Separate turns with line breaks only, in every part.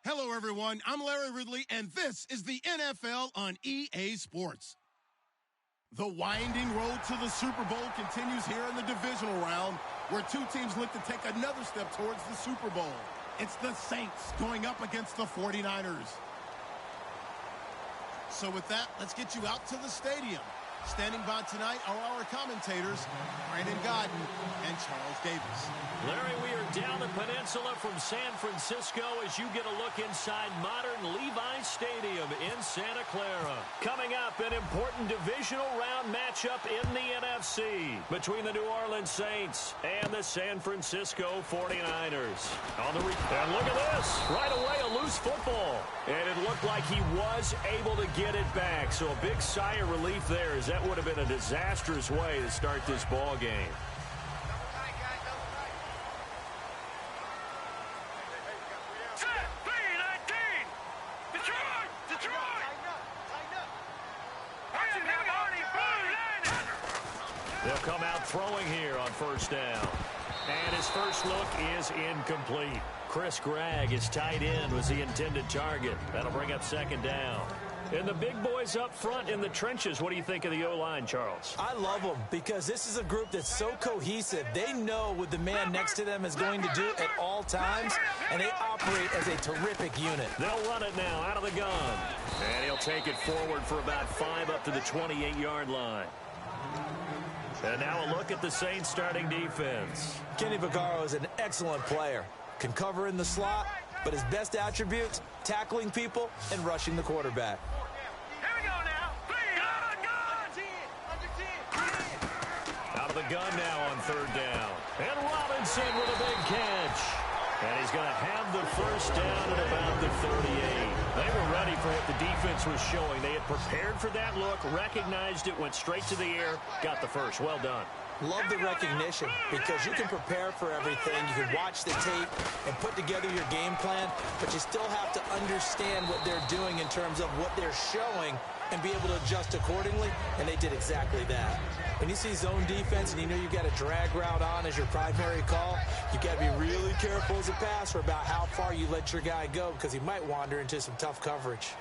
Hello, everyone. I'm Larry Ridley, and this is the NFL on EA Sports. The winding road to the Super Bowl continues here in the divisional round, where two teams look to take another step towards the Super Bowl. It's the Saints going up against the 49ers. So with that, let's get you out to the stadium. Standing by tonight are our commentators, Brandon Godden and Charles Davis.
Larry, we are down the peninsula from San Francisco as you get a look inside modern Levi's Stadium in Santa Clara. Coming up, an important divisional round matchup in the NFC between the New Orleans Saints and the San Francisco 49ers. And look at this. Right away, a loose football. And it looked like he was able to get it back. So a big sigh of relief there, as that would have been a disastrous way to start this ball game. They'll come out throwing here on first down. And his first look is incomplete. Chris Gregg, his tight end, was the intended target. That'll bring up second down. And the big boys up front in the trenches, what do you think of the O-line, Charles?
I love them because this is a group that's so cohesive. They know what the man next to them is going to do at all times, and they operate as a terrific unit.
They'll run it now out of the gun. And he'll take it forward for about 5 up to the 28-yard line. And now a look at the Saints starting defense.
Kenny Vaccaro is an excellent player. Can cover in the slot, but his best attributes, tackling people and rushing the quarterback.
Here we go now.
Out of the gun now on third down. And Robinson with a big catch. And he's going to have the first down at about the 38. They were ready for what the defense was showing. They had prepared for that look, recognized it, went straight to the air, got the first. Well done.
Love the recognition because you can prepare for everything. You can watch the tape and put together your game plan, but you still have to understand what they're doing in terms of what they're showing and be able to adjust accordingly, and they did exactly that. When you see zone defense and you know you've got a drag route on as your primary call, you've got to be really careful as a passer about how far you let your guy go because he might wander into some tough coverage.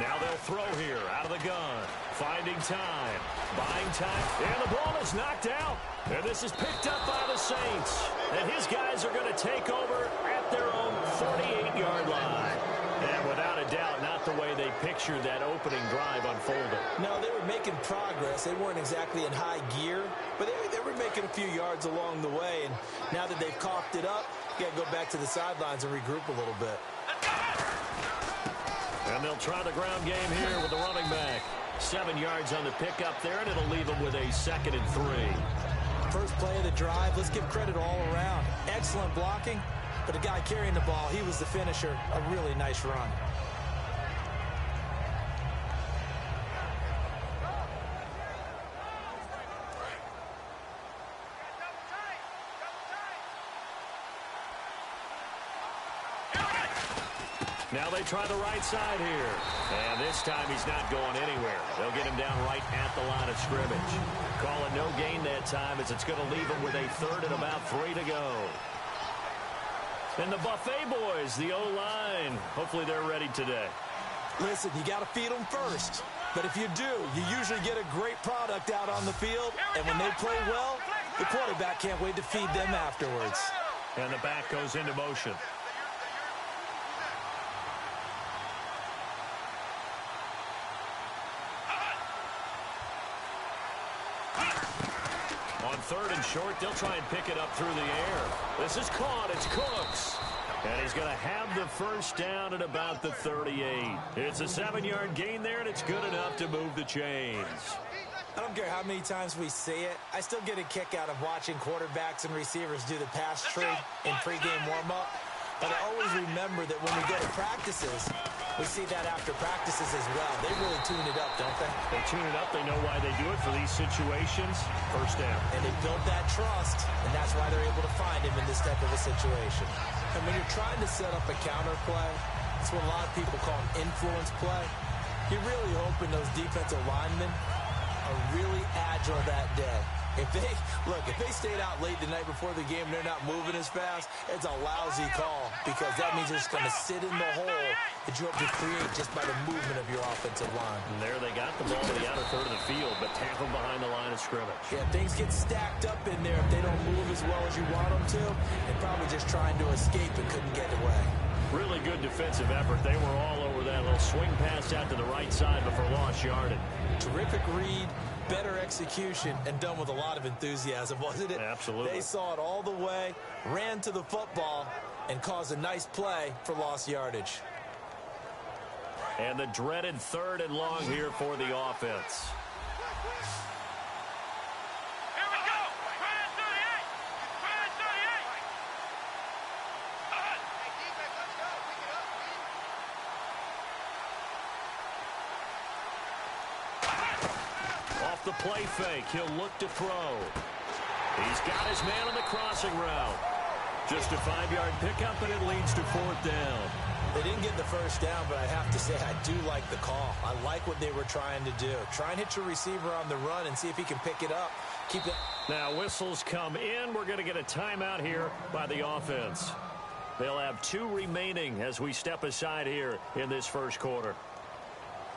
Now they'll throw here out of the gun. Finding time. Buying time. And the ball is knocked out. And this is picked up by the Saints. And his guys are going to take over at their own 48-yard line. And without a doubt, not the way they pictured that opening drive unfolding.
No, they were making progress. They weren't exactly in high gear, but they were making a few yards along the way. And now that they've coughed it up, you got to go back to the sidelines and regroup a little bit.
And they'll try the ground game here with the running back. 7 yards on the pickup there, and it'll leave them with a 2nd and 3.
First play of the drive, let's give credit all around. Excellent blocking, but the guy carrying the ball, he was the finisher. A really nice run.
Now they try the right side here. And this time he's not going anywhere. They'll get him down right at the line of scrimmage. Call it no gain that time as it's going to leave him with a 3rd and about 3 to go. And the Buffet boys, the O-line, hopefully they're ready today.
Listen, you got to feed them first. But if you do, you usually get a great product out on the field. And when they play well, the quarterback can't wait to feed them afterwards.
And the back goes into motion. On 3rd and short, they'll try and pick it up through the air. This is caught. It's Cooks. And he's going to have the first down at about the 38. It's a 7-yard gain there, and it's good enough to move the chains.
I don't care how many times we see it. I still get a kick out of watching quarterbacks and receivers do the pass tree in pregame warm-up. But I always remember that when we go to practices, we see that after practices as well. They really tune it up, don't they?
They tune it up. They know why they do it for these situations. First down.
And they built that trust, and that's why they're able to find him in this type of a situation. And when you're trying to set up a counter play, it's what a lot of people call an influence play. You're really hoping those defensive linemen are really agile that day. If they stayed out late the night before the game, they're not moving as fast, it's a lousy call because that means they're just going to sit in the hole that you hope to create just by the movement of your offensive line.
And there they got the ball to the outer third of the field, but tackled behind the line of scrimmage.
Yeah, things get stacked up in there if they don't move as well as you want them to. They're probably just trying to escape and couldn't get away.
Really good defensive effort. They were all over that little swing pass out to the right side, but for lost yardage.
Terrific read, better execution, and done with a lot of enthusiasm, wasn't it?
Absolutely.
They saw it all the way, ran to the football, and caused a nice play for lost yardage.
And the dreaded 3rd and long here for the offense.
Here we go. 38. 38. Hey, defense, let's go. Pick it up,
Off the play fake, he'll look to throw. He's got his man on the crossing route. Just a 5-yard pickup, and it leads to 4th down.
They didn't get the first down, but I have to say I do like the call. I like what they were trying to do. Try and hit your receiver on the run and see if he can pick it up. Keep it.
Now whistles come in. We're going to get a timeout here by the offense. They'll have 2 remaining as we step aside here in this first quarter.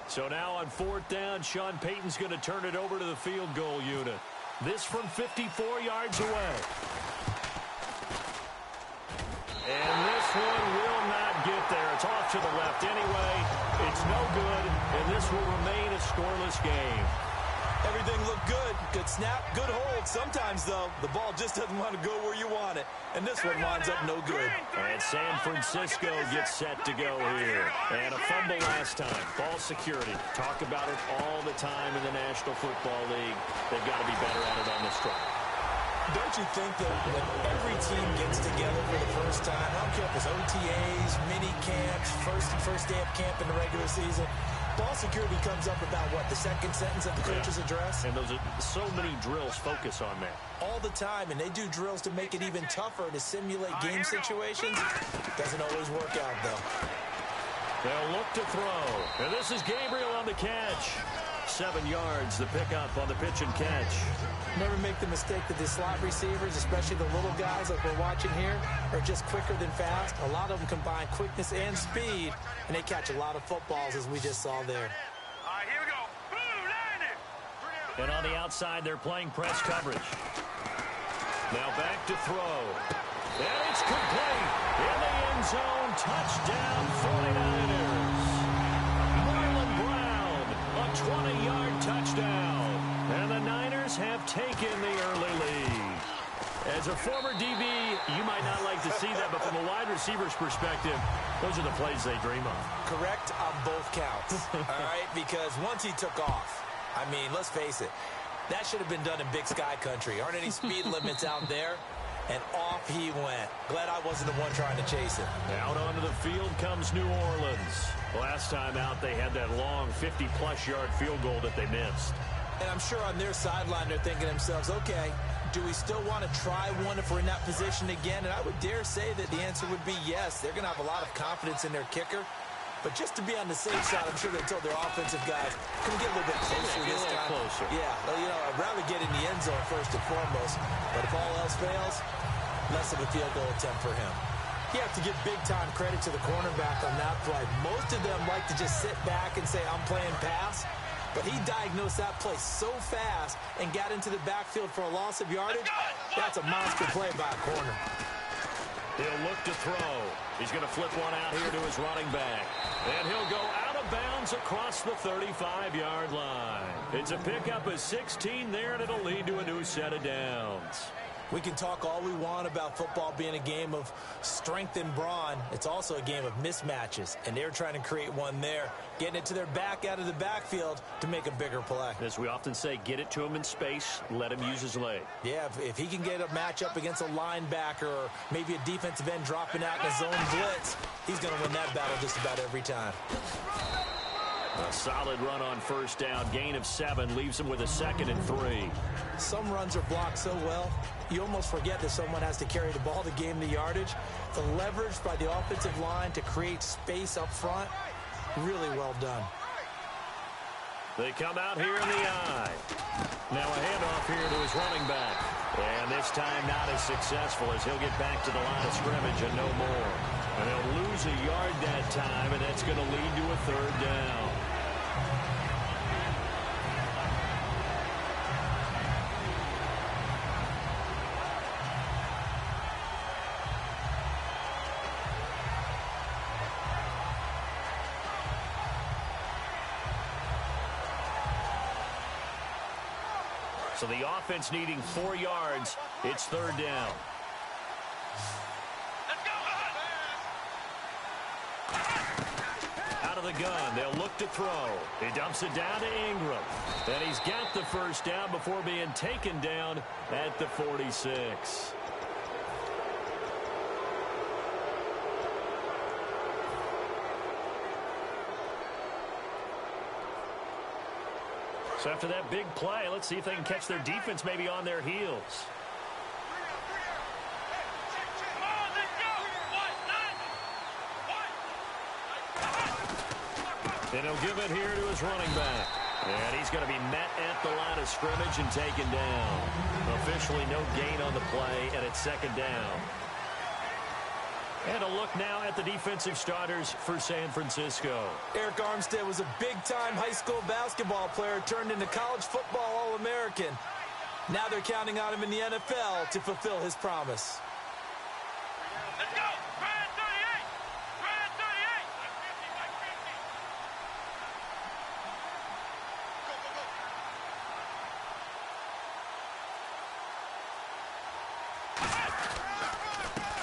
So now on 4th down, Sean Payton's going to turn it over to the field goal unit. This from 54 yards away. And this one will not get there. It's off to the left anyway. It's no good, and this will remain a scoreless game.
Everything looked good. Good snap, good hold. Sometimes, though, the ball just doesn't want to go where you want it. And this one winds up no good.
And San Francisco gets set to go here. And a fumble last time. Ball security. Talk about it all the time in the National Football League. They've got to be better at it on this drive.
Don't you think that when every team gets together for the first time, I don't care if it's OTAs, mini camps, first day of camp in the regular season, ball security comes up about, what, the second sentence of the coach's address?
And those are so many drills focus on that.
All the time, and they do drills to make it even tougher to simulate game situations. Doesn't always work out, though.
They'll look to throw. And this is Gabriel on the catch. 7 yards, the pickup on the pitch and catch.
Never make the mistake that the slot receivers, especially the little guys like we're watching here, are just quicker than fast. A lot of them combine quickness and speed, and they catch a lot of footballs, as we just saw there.
All right, here we go. Blue line.
And on the outside, they're playing press coverage. Now back to throw. And it's complete. In the end zone, touchdown 49ers. Marlon Brown, a 20-yard touchdown. And the Niners have taken the early lead. As a former DB, you might not like to see that, but from a wide receiver's perspective, those are the plays they dream of.
Correct on both counts, all right? Because once he took off, I mean, let's face it, that should have been done in Big Sky country. Aren't any speed limits out there? And off he went. Glad I wasn't the one trying to chase him.
Out onto the field comes New Orleans. Last time out, they had that long 50-plus yard field goal that they missed.
And I'm sure on their sideline, they're thinking to themselves, okay, do we still want to try one if we're in that position again? And I would dare say that the answer would be yes. They're going to have a lot of confidence in their kicker. But just to be on the safe side, I'm sure they told their offensive guys, can we get a little bit closer this time?
Closer.
Yeah, well, you know, I'd rather get in the end zone first and foremost. But if all else fails, less of a field goal attempt for him. You have to give big-time credit to the cornerback on that play. Most of them like to just sit back and say, I'm playing pass. But he diagnosed that play so fast and got into the backfield for a loss of yardage. That's a monster play by a corner.
He'll look to throw. He's going to flip one out here to his running back. And he'll go out of bounds across the 35-yard line. It's a pickup of 16 there, and it'll lead to a new set of downs.
We can talk all we want about football being a game of strength and brawn. It's also a game of mismatches, and they're trying to create one there, getting it to their back out of the backfield to make a bigger play.
As we often say, get it to him in space, let him use his leg.
Yeah, if he can get a matchup against a linebacker or maybe a defensive end dropping out in a zone blitz, he's going to win that battle just about every time.
A solid run on first down. Gain of 7 leaves him with a 2nd and 3.
Some runs are blocked so well, you almost forget that someone has to carry the ball to gain the yardage. The leverage by the offensive line to create space up front, really well done.
They come out here in the I. Now a handoff here to his running back. And this time not as successful as he'll get back to the line of scrimmage and no more. And they'll lose a yard that time, and that's going to lead to a third down. So the offense needing 4 yards. It's third down. Out of the gun. They'll look to throw. He dumps it down to Ingram. And he's got the first down before being taken down at the 46. So after that big play, let's see if they can catch their defense maybe on their heels. And he'll give it here to his running back. And he's going to be met at the line of scrimmage and taken down. Officially no gain on the play, and it's second down. And a look now at the defensive starters for San Francisco.
Eric Armstead was a big-time high school basketball player turned into college football All-American. Now they're counting on him in the NFL to fulfill his promise.
Let's go! Brad 38! Brad 38! Go, go,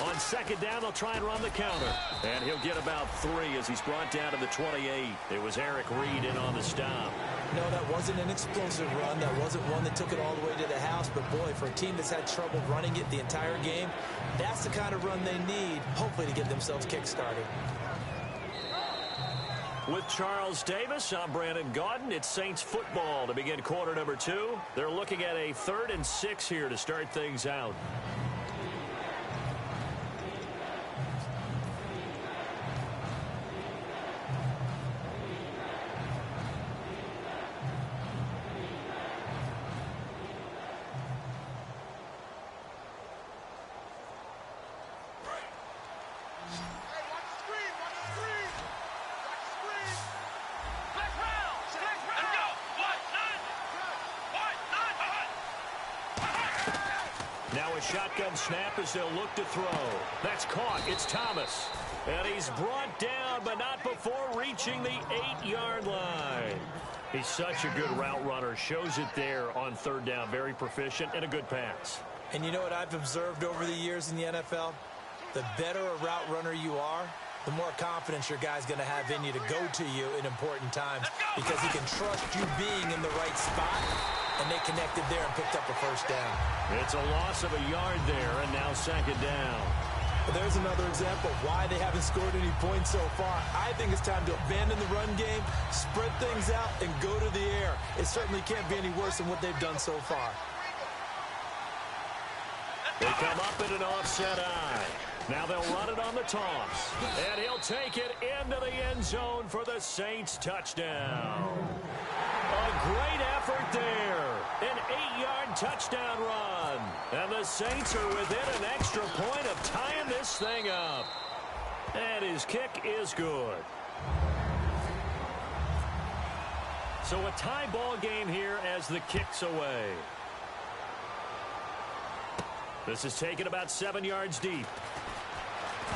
go!
On second down, they'll try and run the counter. And he'll get about 3 as he's brought down to the 28. It was Eric Reed in on the stop.
No, that wasn't an explosive run. That wasn't one that took it all the way to the house. But, boy, for a team that's had trouble running it the entire game, that's the kind of run they need, hopefully, to get themselves kick-started.
With Charles Davis, I'm Brandon Gaudin. It's Saints football to begin quarter number 2. They're looking at a 3rd and 6 here to start things out. Shotgun snap as they'll look to throw. That's caught. It's Thomas. And he's brought down, but not before reaching the 8-yard line. He's such a good route runner. Shows it there on third down. Very proficient and a good pass.
And you know what I've observed over the years in the NFL? The better a route runner you are, the more confidence your guy's going to have in you to go to you in important times because he can trust you being in the right spot. And they connected there and picked up a first down.
It's a loss of a yard there, and now second down.
But there's another example of why they haven't scored any points so far. I think it's time to abandon the run game, spread things out, and go to the air. It certainly can't be any worse than what they've done so far.
They come up in an offset eye. Now they'll run it on the toss. And he'll take it into the end zone for the Saints touchdown. A great effort there. An 8-yard touchdown run. And the Saints are within an extra point of tying this thing up. And his kick is good. So a tie ball game here as the kick's away. This is taken about 7 yards deep.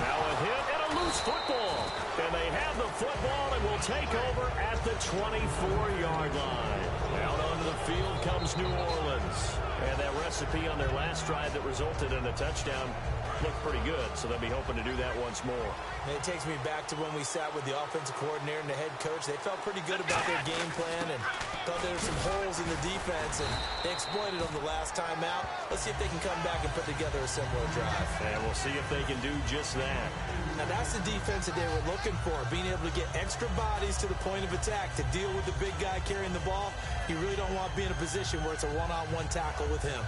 Now a hit and a loose football. And they have the football and will take over at the 24-yard line. Out onto the field comes New Orleans. And that recipe on their last drive that resulted in a touchdown looked pretty good, so they'll be hoping to do that once more.
And it takes me back to when we sat with the offensive coordinator and the head coach. They felt pretty good about their game plan and thought there were some holes in the defense, and they exploited them the last time out. Let's see if they can come back and put together a similar drive.
And we'll see if they can do just that.
Now, that's the defense that they were looking for, being able to get extra bodies to the point of attack to deal with the big guy carrying the ball. You really don't want to be in a position where it's a one-on-one tackle with him.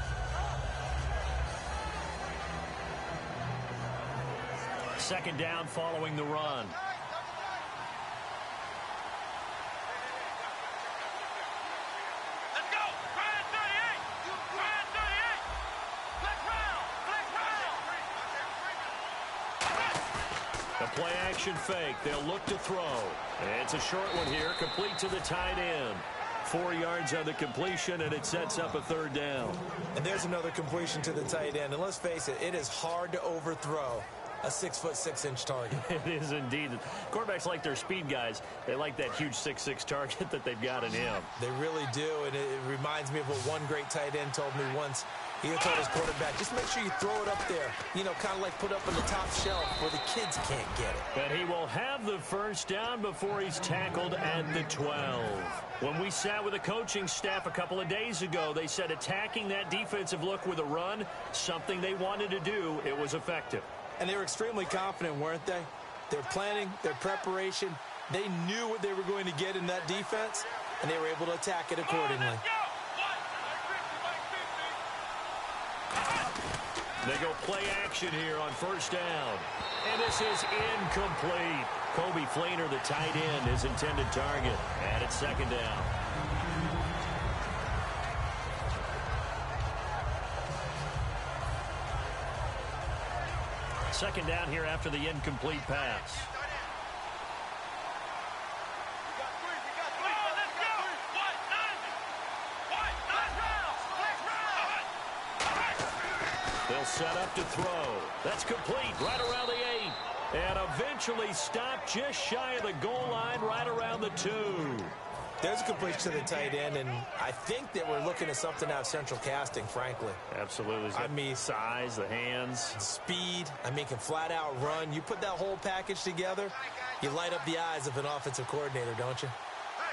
Second down following the run. play action fake. They'll look to throw. It's a short one here, complete to the tight end. 4 yards on the completion, and it sets up a third down.
And there's another completion to the tight end. And let's face it, it is hard to overthrow a 6'6" target.
It is indeed. Quarterbacks like their speed guys. They like that huge 6'6" target that they've got in him.
They really do, and it reminds me of what one great tight end told me once. He told his quarterback, just make sure you throw it up there. You know, kind of like put up on the top shelf where the kids can't get it.
But he will have the first down before he's tackled at the 12. When we sat with the coaching staff a couple of days ago, they said attacking that defensive look with a run, something they wanted to do, it was effective.
And they were extremely confident, weren't they? Their planning, their preparation, they knew what they were going to get in that defense, and they were able to attack it accordingly.
They go play action here on first down. And this is incomplete. Kobe Fleener, the tight end, his intended target. And it's second down. Second down here after the incomplete pass. They'll set up to throw. That's complete right around the 8. And eventually stopped just shy of the goal line right around the 2.
There's a completion to the tight end, and I think that we're looking at something out of central casting, frankly.
Absolutely. I mean, size, the hands.
Speed. I mean, can flat out run. You put that whole package together, you light up the eyes of an offensive coordinator, don't you?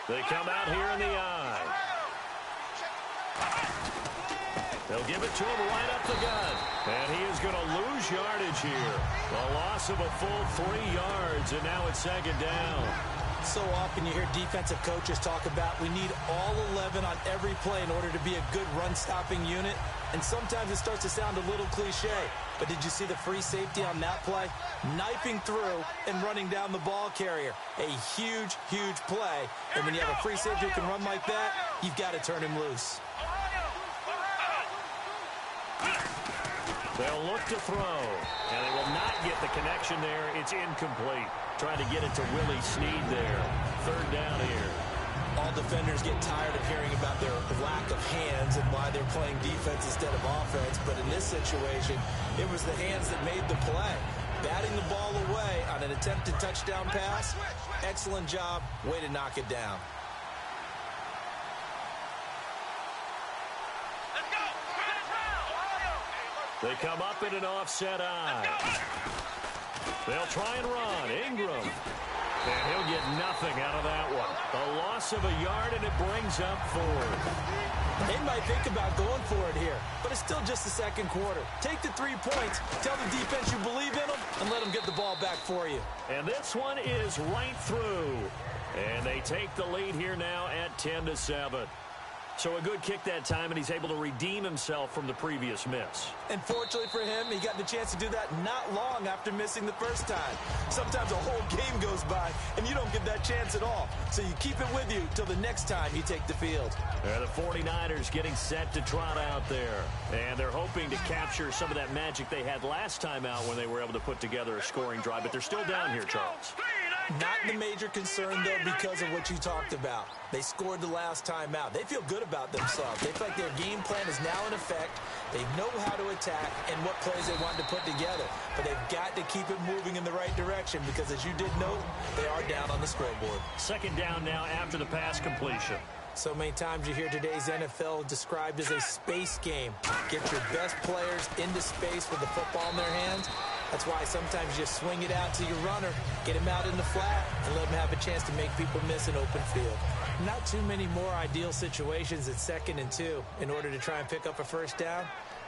They come out here in the eye. They'll give it to him right up the gut. And he is going to lose yardage here. A loss of a full 3 yards, and now it's second down.
So often you hear defensive coaches talk about we need all 11 on every play in order to be a good run-stopping unit. And sometimes it starts to sound a little cliche. But did you see the free safety on that play? Knifing through and running down the ball carrier. A huge, huge play. And when you have a free safety who can run like that, you've got to turn him loose.
They'll look to throw, and they will not get the connection there. It's incomplete. Trying to get it to Willie Snead there. Third down here.
All defenders get tired of hearing about their lack of hands and why they're playing defense instead of offense. But in this situation, it was the hands that made the play. Batting the ball away on an attempted touchdown pass. Excellent job. Way to knock it down.
They come up in an offset eye. They'll try and run. Ingram. And he'll get nothing out of that one. A loss of a yard, and it brings up 4.
They might think about going for it here, but it's still just the second quarter. Take the 3 points, tell the defense you believe in them, and let them get the ball back for you.
And this one is right through. And they take the lead here now at 10-7. So a good kick that time, and he's able to redeem himself from the previous miss.
And fortunately for him, he got the chance to do that not long after missing the first time. Sometimes a whole game goes by, and you don't get that chance at all. So you keep it with you till the next time you take the field.
The 49ers getting set to trot out there. And they're hoping to capture some of that magic they had last time out when they were able to put together a scoring drive. But they're still down here, Charles.
Not the major concern, though, because of what you talked about. They scored the last time out. They feel good about themselves. They feel like their game plan is now in effect. They know how to attack and what plays they want to put together. But they've got to keep it moving in the right direction because, as you did note, they are down on the scoreboard.
Second down now after the pass completion.
So many times you hear today's NFL described as a space game. Get your best players into space with the football in their hands. That's why sometimes you just swing it out to your runner, get him out in the flat, and let him have a chance to make people miss an open field. Not too many more ideal situations at 2nd and 2 in order to try and pick up a first down.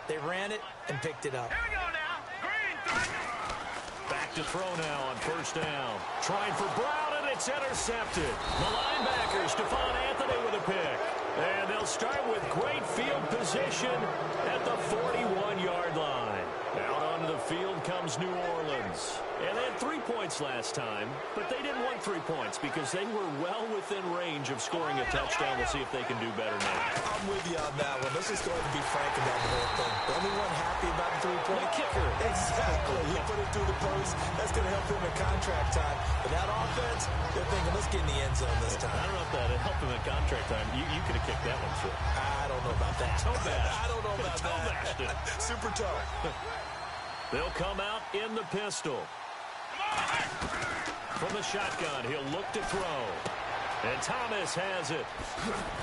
They ran it and picked it up.
Here we go now. Green 3.
Back to throw now on first down. Trying for Brown, and it's intercepted. The linebacker, Stephon Anthony, with a pick. And they'll start with great field position at the 41-yard line. Out onto the field comes New Orleans. And they had 3 points last time, but they didn't want 3 points because they were well within range of scoring a touchdown. We'll see if they can do better now.
I'm with you on that one. Let's just go ahead and be frank about the whole thing. The only one happy about the 3-point
kicker.
Exactly. He put it through the post. That's going to help him in contract time. But that offense, they're thinking, let's get in the end zone this time.
I don't know if that helped him in contract time. You could have kicked that one through.
I don't know about that.
Toe bash.
I don't know about
toe
that.
bashed it.
Super toe.
They'll come out in the pistol. From the shotgun, he'll look to throw. And Thomas has it.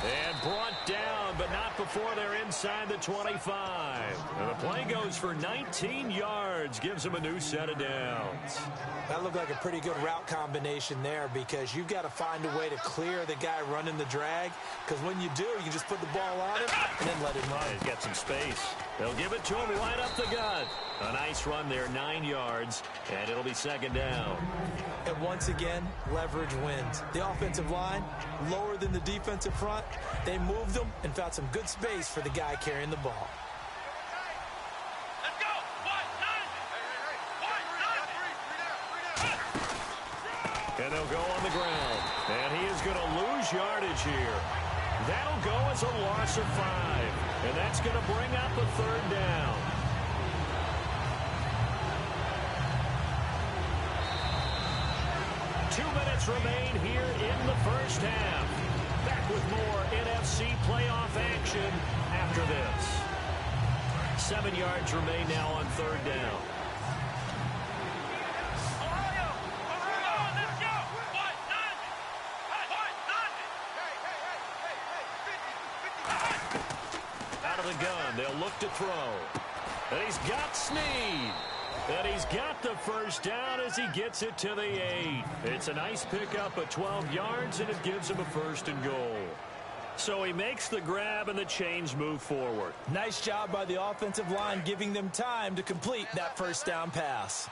And brought down, but not before they're inside the 25. And the play goes for 19 yards. Gives him a new set of downs.
That looked like a pretty good route combination there because you've got to find a way to clear the guy running the drag. Because when you do, you can just put the ball on him and then let him run.
He's got some space. They'll give it to him right up the gut. A nice run there, 9 yards, and it'll be second down.
And once again, leverage wins. The offensive line, lower than the defensive front. They moved them and found some good space for the guy carrying the ball.
Let's go.
And they'll go on the ground. And he is going to lose yardage here. That'll go as a loss of 5. And that's going to bring up a third down. Remain here in the first half. Back with more NFC playoff action after this. 7 yards remain now on third down. Out of the gun, they'll look to throw. And he's got Snead. And he's got the first down as he gets it to the 8. It's a nice pickup of 12 yards, and it gives him a first and goal. So he makes the grab, and the chains move forward.
Nice job by the offensive line, giving them time to complete that first down pass.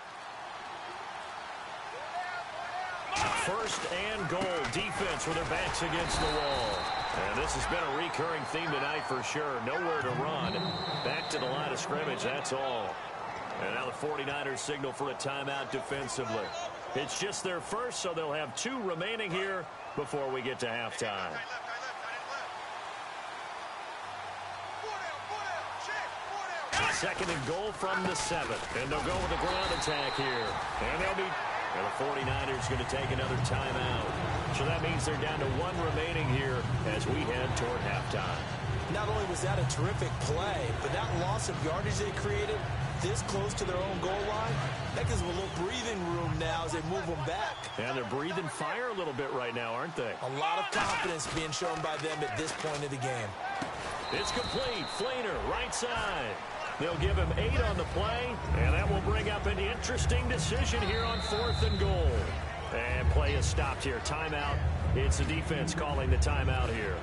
First and goal, defense with their backs against the wall. And this has been a recurring theme tonight for sure. Nowhere to run. Back to the line of scrimmage, that's all. And now the 49ers signal for a timeout defensively. It's just their first, so they'll have 2 remaining here before we get to halftime. Second and goal from the 7. And they'll go with a ground attack here. And the 49ers going to take another timeout. So that means they're down to 1 remaining here as we head toward halftime.
Not only was that a terrific play, but that loss of yardage they created this close to their own goal line, that gives them a little breathing room now as they move them back.
And they're breathing fire a little bit right now, aren't they?
A lot of confidence being shown by them at this point of the game.
It's complete. Flainer, right side. They'll give him 8 on the play, and that will bring up an interesting decision here on 4th and goal. And play is stopped here. Timeout. It's the defense calling the timeout here.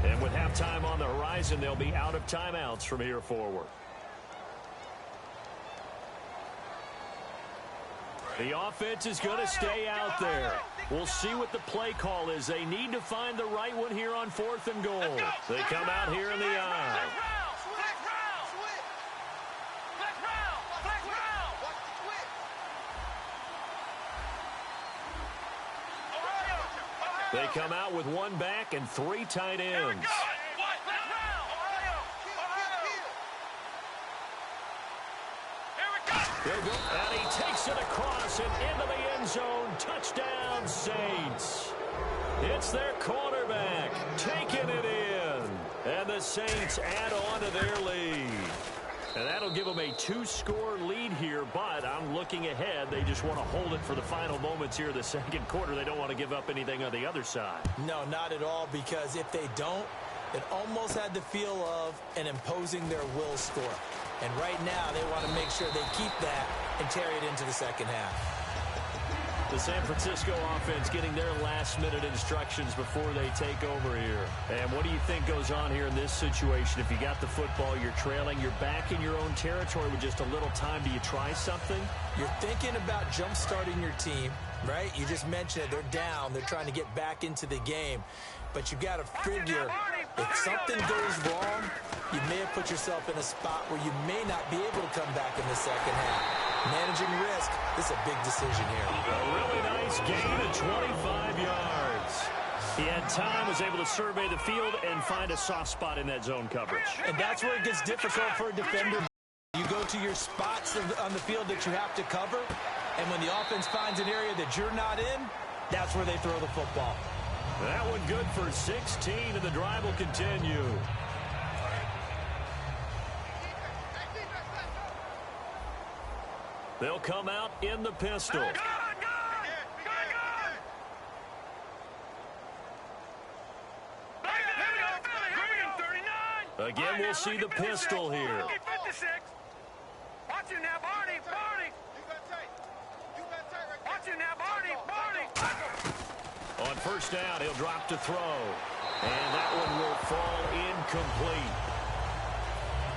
And with halftime on the horizon, they'll be out of timeouts from here forward. The offense is going to stay out there. We'll see what the play call is. They need to find the right one here on 4th and goal. They come out here in the eye. They come out with 1 back and 3 tight ends. And he takes it across and into the end zone. Touchdown, Saints. It's their quarterback taking it in. And the Saints add on to their lead. And that'll give them a 2-score lead here, but I'm looking ahead. They just want to hold it for the final moments here of the second quarter. They don't want to give up anything on the other side.
No, not at all, because if they don't, it almost had the feel of an imposing their will score. And right now, they want to make sure they keep that and carry it into the second half.
The San Francisco offense getting their last-minute instructions before they take over here. And what do you think goes on here in this situation? If you got the football, you're trailing, you're back in your own territory with just a little time. Do you try something?
You're thinking about jump-starting your team, right? You just mentioned it. They're down. They're trying to get back into the game. But you've got to figure If something goes wrong, you may have put yourself in a spot where you may not be able to come back in the second half. Managing risk, this is a big decision here.
A really nice gain of 25 yards. He had time, was able to survey the field and find a soft spot in that zone coverage.
And that's where it gets difficult for a defender. You go to your spots on the field that you have to cover, and when the offense finds an area that you're not in, that's where they throw the football.
That one good for 16, and the drive will continue. They'll come out in the pistol. Again, we'll see the pistol here.
Watch you now, Barney. Watch you now, Barney.
On first down, he'll drop to throw. And that one will fall incomplete.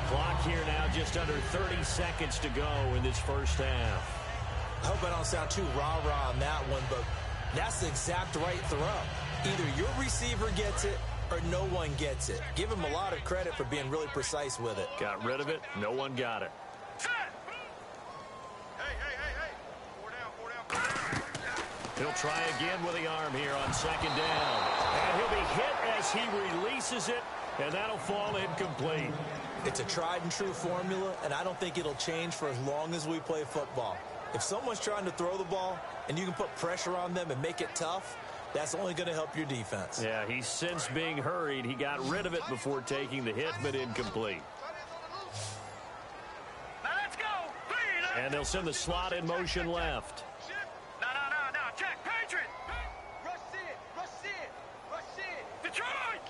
Clock here now just under 30 seconds to go in this first half.
I hope I don't sound too rah-rah on that one, but that's the exact right throw. Either your receiver gets it or no one gets it. Give him a lot of credit for being really precise with it.
Got rid of it. No one got it. He'll try again with the arm here on second down. And he'll be hit as he releases it, and that'll fall incomplete.
It's a tried and true formula, and I don't think it'll change for as long as we play football. If someone's trying to throw the ball and you can put pressure on them and make it tough, that's only going to help your defense.
Yeah, he's since being hurried. He got rid of it before taking the hit, but incomplete.
Now let's go.
And they'll send the slot in motion left.
No. Check. Patriot. Rush it. Detroit.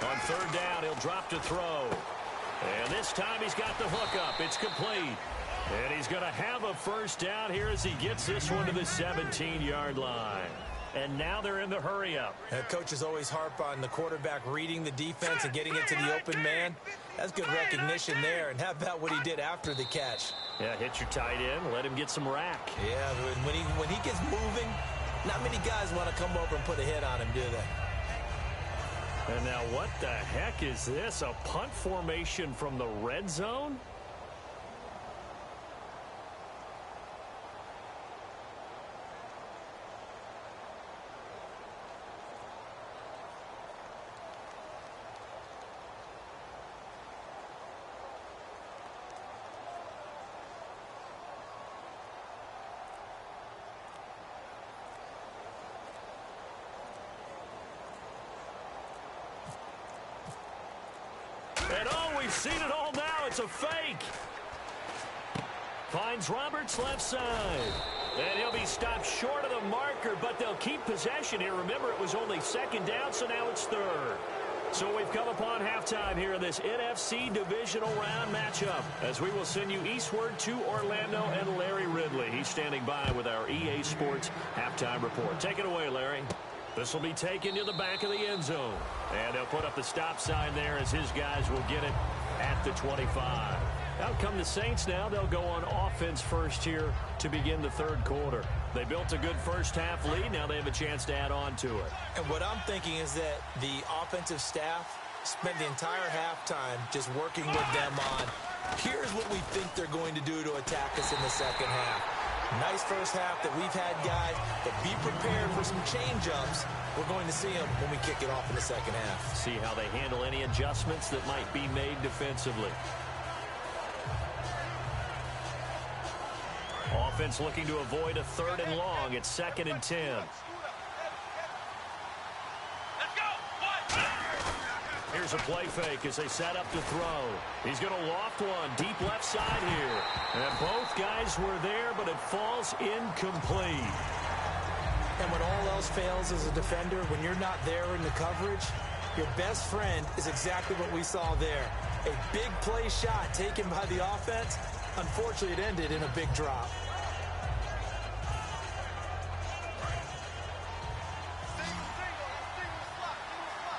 On third down, he'll drop to throw. And this time he's got the hook up. It's complete. And he's going to have a first down here as he gets this one to the 17-yard line. And now they're in the hurry-up.
Coaches always harp on the quarterback reading the defense and getting it to the open man. That's good recognition there. And how about what he did after the catch?
Yeah, hit your tight end. Let him get some rack.
Yeah, when he gets moving, not many guys want to come over and put a hit on him, do they?
And now what the heck is this? A punt formation from the red zone? And oh, we've seen it all now. It's a fake. Finds Roberts left side. And he'll be stopped short of the marker, but they'll keep possession here. Remember, it was only second down, so now it's third. So we've come upon halftime here in this NFC Divisional Round matchup, as we will send you eastward to Orlando and Larry Ridley. He's standing by with our EA Sports Halftime Report. Take it away, Larry. This will be taken to the back of the end zone. And they'll put up the stop sign there as his guys will get it at the 25. Out come the Saints now. They'll go on offense first here to begin the third quarter. They built a good first half lead. Now they have a chance to add on to it.
And what I'm thinking is that the offensive staff spent the entire halftime just working with them on, here's what we think they're going to do to attack us in the second half. Nice first half that we've had, guys, but be prepared for some change-ups. We're going to see them when we kick it off in the second half.
See how they handle any adjustments that might be made defensively. Offense looking to avoid a third and long. It's 2nd and 10. Here's a play fake as they set up to throw. He's going to loft one deep left side here. And both guys were there, but it falls incomplete.
And when all else fails as a defender, when you're not there in the coverage, your best friend is exactly what we saw there. A big play shot taken by the offense. Unfortunately, it ended in a big drop.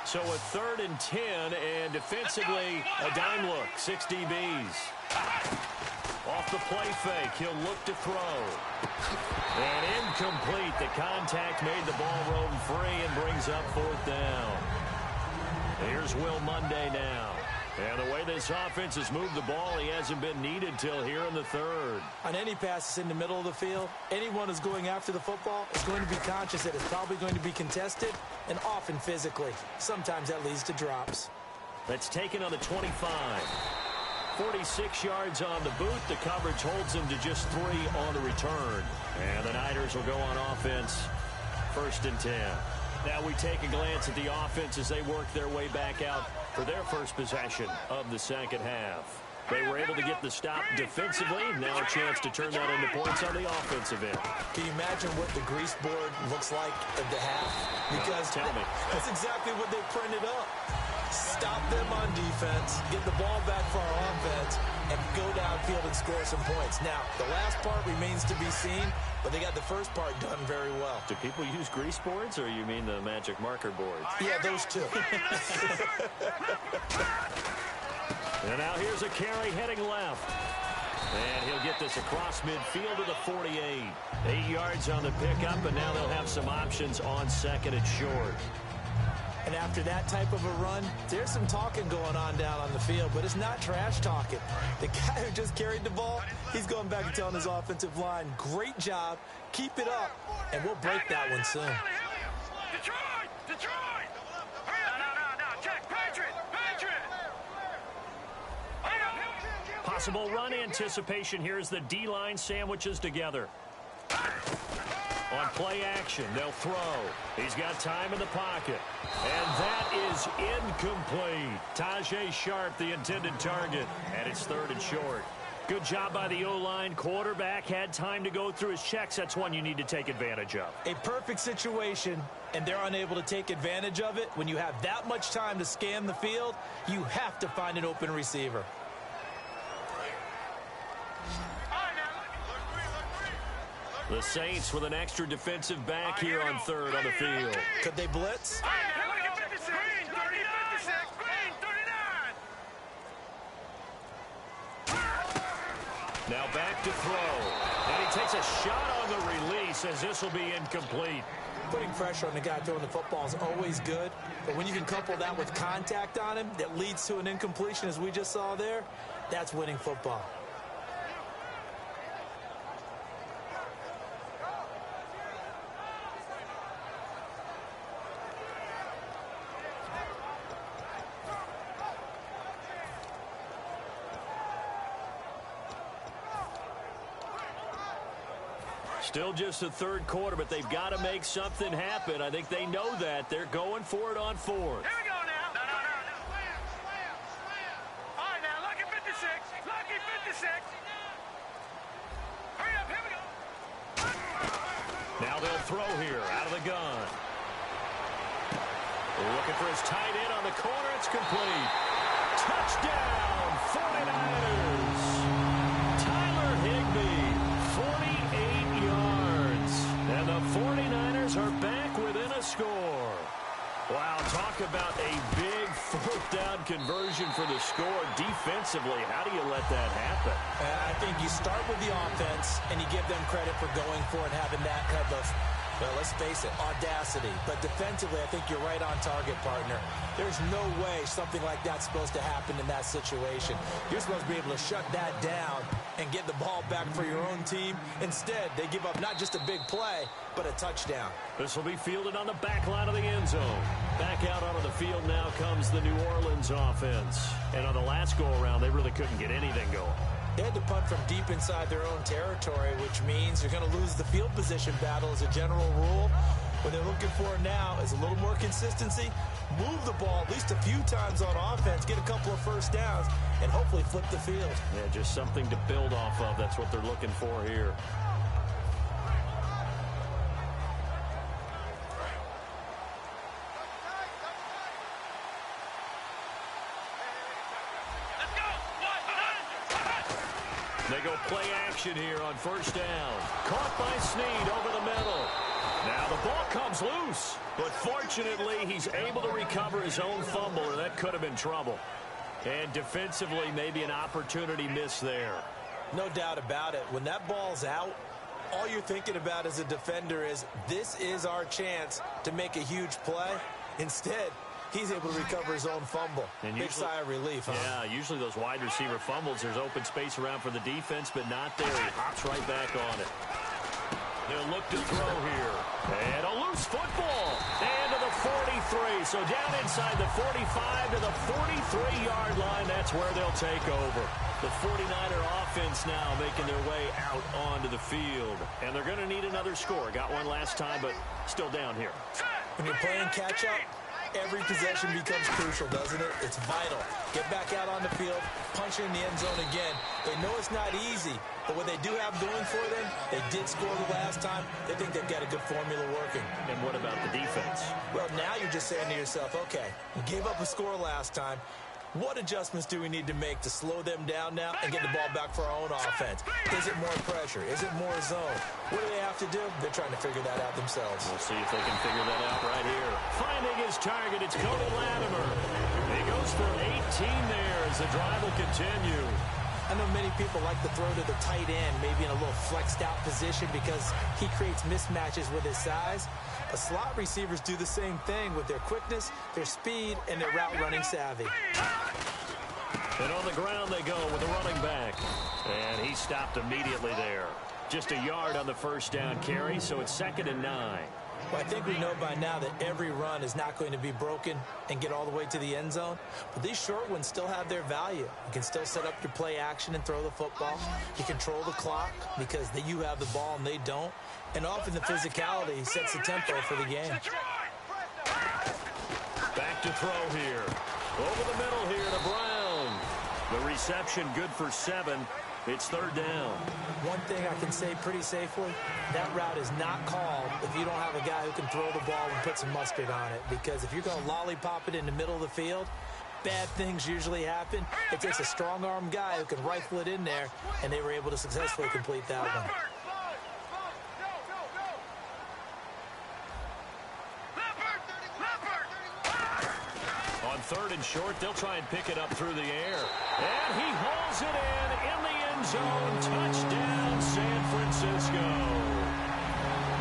So a 3rd and 10, and defensively, a dime look. 6 DBs. Off off the play fake. He'll look to throw. And incomplete. The contact made the ball roam free and brings up fourth down. Here's Will Monday now. And the way this offense has moved the ball, he hasn't been needed till here in the third.
On any passes in the middle of the field, anyone who's going after the football is going to be conscious that it's probably going to be contested, and often physically. Sometimes that leads to drops.
That's taken on the 25. 46 yards on the boot. The coverage holds him to just 3 on the return. And the Niners will go on offense, 1st and 10. Now we take a glance at the offense as they work their way back out for their first possession of the second half. They were able to get the stop defensively. Now a chance to turn that into points on the offensive end.
Can you imagine what the grease board looks like at the half? Because
tell me.
That's exactly what they printed up. Stop them on defense, get the ball back for our offense, and go downfield and score some points. Now, the last part remains to be seen, but they got the first part done very well.
Do people use grease boards, or you mean the magic marker boards?
Yeah, those two.
And now here's a carry heading left. And he'll get this across midfield to the 48. 8 yards on the pickup, and now they'll have some options on second and short.
And after that type of a run, there's some talking going on down on the field, but it's not trash talking. The guy who just carried the ball, he's going back and telling his offensive line, great job, keep it up, and we'll break that one soon.
Detroit! Detroit! No, check, Patriot!
Possible run anticipation. Here's the D-line sandwiches together. On play action, they'll throw. He's got time in the pocket. And that is incomplete. Tajay Sharp, the intended target. And it's 3rd and short. Good job by the O-line. Quarterback had time to go through his checks. That's one you need to take advantage of.
A perfect situation, and they're unable to take advantage of it. When you have that much time to scan the field, you have to find an open receiver.
The Saints with an extra defensive back here on 3rd on the field.
Could they blitz?
Now back to throw. And he takes a shot on the release as this will be incomplete.
Putting pressure on the guy throwing the football is always good, but when you can couple that with contact on him that leads to an incompletion as we just saw there, that's winning football.
Still just the 3rd quarter, but they've got to make something happen. I think they know that. They're going for it on 4th.
Here we go now. No. All right, now, lucky 56. Lucky 56. Hurry up, here we go.
Now they'll throw here out of the gun. Looking for his tight end on the corner. It's complete. Touchdown, 49ers. Tyler Higbee, 48 yards. And the 49ers are back within a score. Wow, talk about a big 4th down conversion for the score. Defensively, how do you let that happen?
I think you start with the offense, and you give them credit for going for it, having that kind of, well, let's face it, audacity. But defensively, I think you're right on target, partner. There's no way something like that's supposed to happen in that situation. You're supposed to be able to shut that down and get the ball back for your own team. Instead, they give up not just a big play, but a touchdown.
This will be fielded on the back line of the end zone. Back out onto the field now comes the New Orleans offense. And on the last go-around, they really couldn't get anything going.
They had to punt from deep inside their own territory, which means you're going to lose the field position battle as a general rule. What they're looking for now is a little more consistency, move the ball at least a few times on offense, get a couple of first downs, and hopefully flip the field.
Yeah, just something to build off of. That's what they're looking for here. They go play action here on 1st down. Caught by Snead over the middle. Now the ball comes loose, but fortunately he's able to recover his own fumble, and that could have been trouble. And defensively, maybe an opportunity miss there.
No doubt about it. When that ball's out, all you're thinking about as a defender is, this is our chance to make a huge play. Instead, he's able to recover his own fumble. And big sigh of relief, huh?
Yeah, usually those wide receiver fumbles, there's open space around for the defense, but not there. He hops right back on it. They'll look to throw here. And a loose football. And to the 43. So down inside the 45 to the 43-yard line. That's where they'll take over. The 49er offense now making their way out onto the field. And they're going to need another score. Got one last time, but still down here.
When you're playing catch-up, every possession becomes crucial, doesn't it? It's vital. Get back out on the field, punch in the end zone again. They know it's not easy, but what they do have going for them, they did score the last time. They think they've got a good formula working.
And what about the defense?
Well, now you're just saying to yourself, okay, we gave up a score last time. What adjustments do we need to make to slow them down now and get the ball back for our own offense? Is it more pressure? Is it more zone? What do they have to do? They're trying to figure that out themselves.
We'll see if they can figure that out right here. Finding his target, it's Cody Latimer. He goes for 18 there as the drive will continue.
I know many people like to throw to the tight end, maybe in a little flexed out position because he creates mismatches with his size. But slot receivers do the same thing with their quickness, their speed, and their route running savvy.
And on the ground they go with the running back. And he stopped immediately there. Just a yard on the first down carry, so it's 2nd and 9.
Well, I think we know by now that every run is not going to be broken and get all the way to the end zone. But these short ones still have their value. You can still set up your play action and throw the football. You control the clock because you have the ball and they don't. And often the physicality sets the tempo for the game.
Back to throw here. Over the middle here to Brown. The reception good for 7. It's 3rd down.
One thing I can say pretty safely, that route is not called if you don't have a guy who can throw the ball and put some mustard on it. Because if you're going to lollipop it in the middle of the field, bad things usually happen. It takes a strong-arm guy who can rifle it in there, and they were able to successfully complete that one.
On 3rd and short, they'll try and pick it up through the air. And he hauls it in the end zone. Touchdown, San Francisco.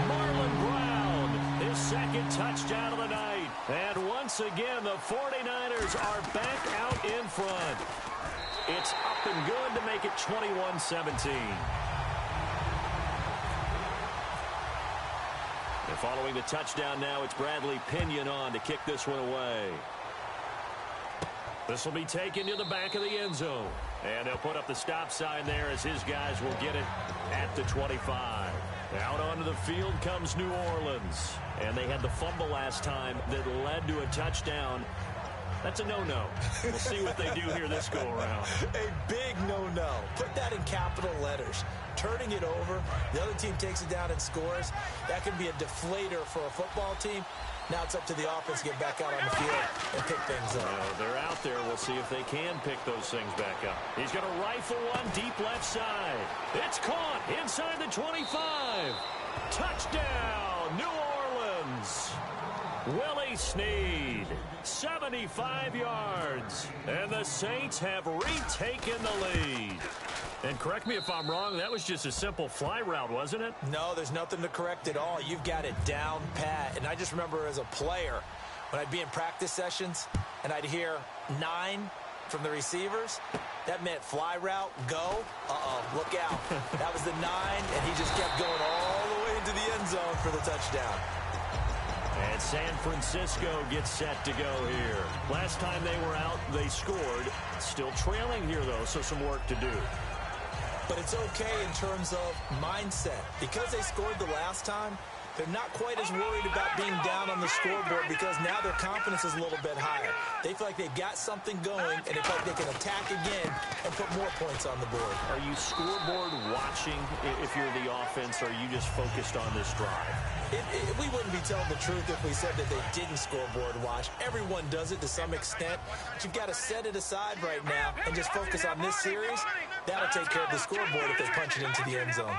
Marlon Brown, his 2nd touchdown of the night. And once again, the 49ers are back out in front. It's up and good to make it 21-17. And following the touchdown now, it's Bradley Pinion on to kick this one away. This will be taken to the back of the end zone. And they'll put up the stop sign there as his guys will get it at the 25. Out onto the field comes New Orleans. And they had the fumble last time that led to a touchdown. That's a no-no. We'll see what they do here this go-around.
A big no-no. Put that in capital letters. Turning it over, the other team takes it down and scores. That can be a deflator for a football team. Now it's up to the offense to get back out on the field and pick things up.
They're out there. We'll see if they can pick those things back up. He's going to rifle one deep left side. It's caught inside the 25. Touchdown, New Orleans. Willie Snead, 75 yards. And the Saints have retaken the lead. And correct me if I'm wrong, that was just a simple fly route, wasn't it?
No, there's nothing to correct at all. You've got it down pat. And I just remember as a player, when I'd be in practice sessions and I'd hear 9 from the receivers, that meant fly route, go. Look out. That was the 9, and he just kept going all the way into the end zone for the touchdown.
And San Francisco gets set to go here. Last time they were out, they scored. Still trailing here, though, so some work to do.
But it's okay in terms of mindset. Because they scored the last time, they're not quite as worried about being down on the scoreboard because now their confidence is a little bit higher. They feel like they've got something going, and they feel like they can attack again and put more points on the board.
Are you scoreboard watching if you're the offense, or are you just focused on this drive?
We wouldn't be telling the truth if we said that they didn't scoreboard watch. Everyone does it to some extent. But you've got to set it aside right now and just focus on this series. That'll take care of the scoreboard if they punch it into the end zone.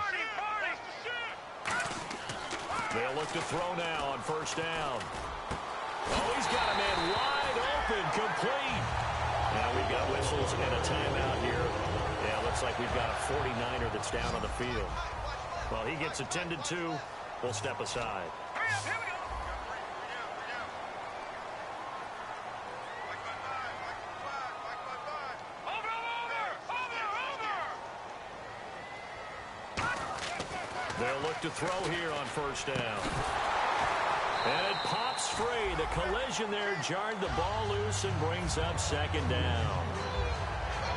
They'll look to throw now on first down. Oh, he's got a man wide open, complete. Now we've got whistles and a timeout here Yeah, looks like we've got a 49er that's down on the field. Well, he gets attended to. We'll step aside. They'll look to throw here on first down. And it pops free. The collision there jarred the ball loose and brings up second down.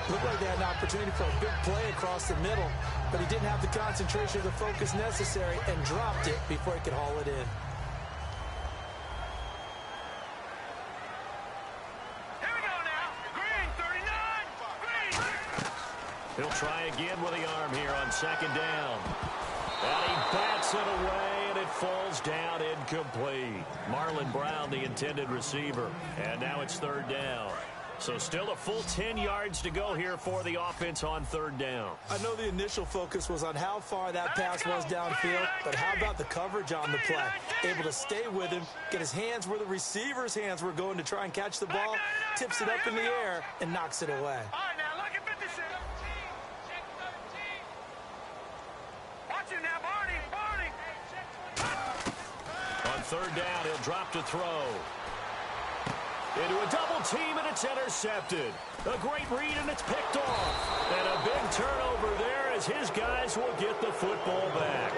Looked like they had an opportunity for a big play across the middle, but he didn't have the concentration or the focus necessary and dropped it before he could haul it in.
Here we go now. Green, 39. Green.
He'll try again with the arm here on second down. And he bats it away, and it falls down incomplete. Marlon Brown, the intended receiver. And now it's third down. So still a full 10 yards to go here for the offense on third down.
I know the initial focus was on how far that pass was downfield, but how about the coverage on the play? Able to stay with him, get his hands where the receiver's hands were going to try and catch the ball, tips it up in the air, and knocks it away.
All right, now look at 56. Watch him now, Barney.
On third down, he'll drop to throw. Into a double team, and it's intercepted. A great read, and it's picked off. And a big turnover there as his guys will get the football back.